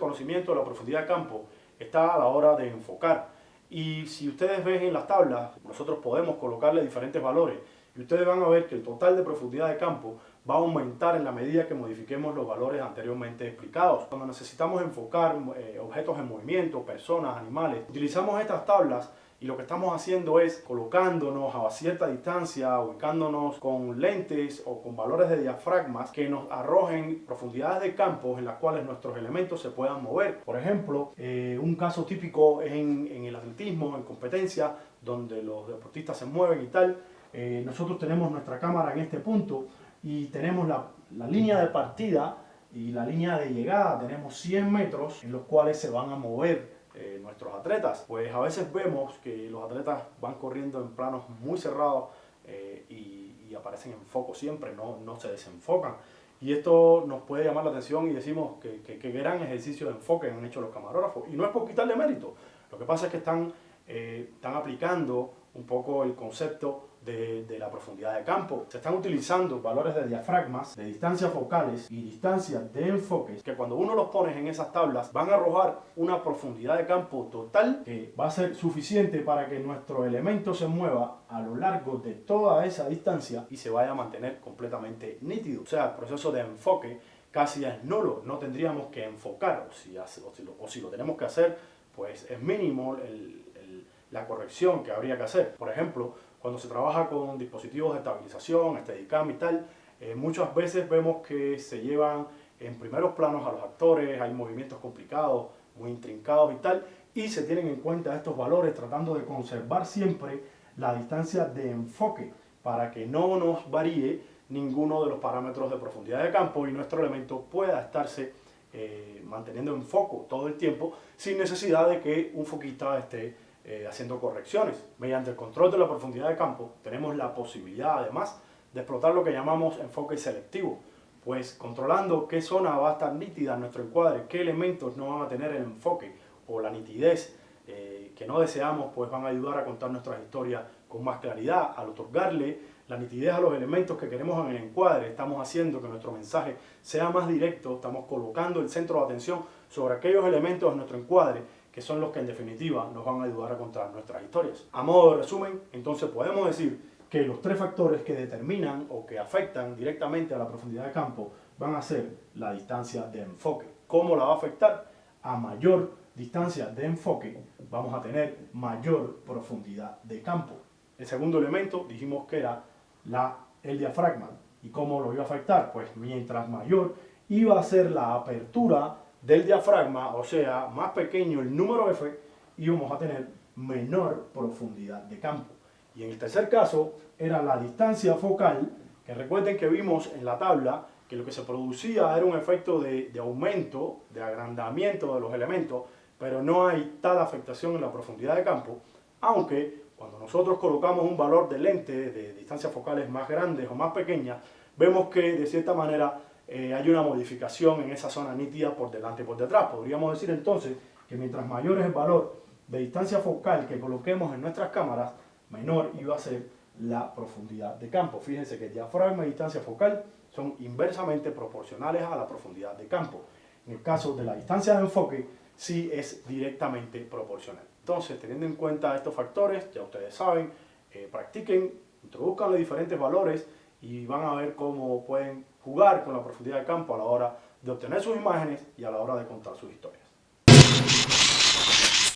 conocimiento de la profundidad de campo está a la hora de enfocar. Y si ustedes ven en las tablas, nosotros podemos colocarle diferentes valores y ustedes van a ver que el total de profundidad de campo va a aumentar en la medida que modifiquemos los valores anteriormente explicados. Cuando necesitamos enfocar objetos en movimiento, personas, animales, utilizamos estas tablas y lo que estamos haciendo es colocándonos a cierta distancia, ubicándonos con lentes o con valores de diafragmas que nos arrojen profundidades de campo en las cuales nuestros elementos se puedan mover. Por ejemplo, un caso típico en el atletismo, en competencia, donde los deportistas se mueven y tal. Nosotros tenemos nuestra cámara en este punto y tenemos la línea de partida y la línea de llegada. Tenemos 100 metros en los cuales se van a mover nuestros atletas. Pues a veces vemos que los atletas van corriendo en planos muy cerrados y aparecen en foco siempre, no se desenfocan. Y esto nos puede llamar la atención y decimos que gran ejercicio de enfoque han hecho los camarógrafos. Y no es por quitarle mérito, lo que pasa es que están aplicando un poco el concepto de la profundidad de campo. Se están utilizando valores de diafragmas, de distancias focales y distancias de enfoques que cuando uno los pone en esas tablas van a arrojar una profundidad de campo total que va a ser suficiente para que nuestro elemento se mueva a lo largo de toda esa distancia y se vaya a mantener completamente nítido. O sea, el proceso de enfoque casi es nulo, no tendríamos que enfocar, o si lo tenemos que hacer, pues es mínimo la corrección que habría que hacer. Por ejemplo, cuando se trabaja con dispositivos de estabilización, Steadicam y tal, muchas veces vemos que se llevan en primeros planos a los actores, hay movimientos complicados, muy intrincados y tal, y se tienen en cuenta estos valores tratando de conservar siempre la distancia de enfoque para que no nos varíe ninguno de los parámetros de profundidad de campo y nuestro elemento pueda estarse manteniendo en foco todo el tiempo sin necesidad de que un foquista esté haciendo correcciones. Mediante el control de la profundidad de campo tenemos la posibilidad además de explotar lo que llamamos enfoque selectivo, pues controlando qué zona va a estar nítida en nuestro encuadre, qué elementos no van a tener el enfoque o la nitidez que no deseamos, pues van a ayudar a contar nuestras historias con más claridad. Al otorgarle la nitidez a los elementos que queremos en el encuadre, estamos haciendo que nuestro mensaje sea más directo, estamos colocando el centro de atención sobre aquellos elementos de nuestro encuadre que son los que en definitiva nos van a ayudar a contar nuestras historias. A modo de resumen, entonces podemos decir que los tres factores que determinan o que afectan directamente a la profundidad de campo van a ser la distancia de enfoque. ¿Cómo la va a afectar? A mayor distancia de enfoque vamos a tener mayor profundidad de campo. El segundo elemento dijimos que era el diafragma. ¿Y cómo lo iba a afectar? Pues mientras mayor iba a ser la apertura del diafragma, o sea, más pequeño el número F, íbamos a tener menor profundidad de campo. Y en el tercer caso era la distancia focal, que recuerden que vimos en la tabla que lo que se producía era un efecto de aumento, de agrandamiento de los elementos, pero no hay tal afectación en la profundidad de campo, aunque cuando nosotros colocamos un valor de lente de distancias focales más grandes o más pequeñas, vemos que de cierta manera hay una modificación en esa zona nítida por delante y por detrás. Podríamos decir entonces que mientras mayor es el valor de distancia focal que coloquemos en nuestras cámaras, menor iba a ser la profundidad de campo. Fíjense que el diafragma y distancia focal son inversamente proporcionales a la profundidad de campo. En el caso de la distancia de enfoque, sí es directamente proporcional. Entonces, teniendo en cuenta estos factores, ya ustedes saben, practiquen, introduzcan los diferentes valores y van a ver cómo pueden jugar con la profundidad de campo a la hora de obtener sus imágenes y a la hora de contar sus historias.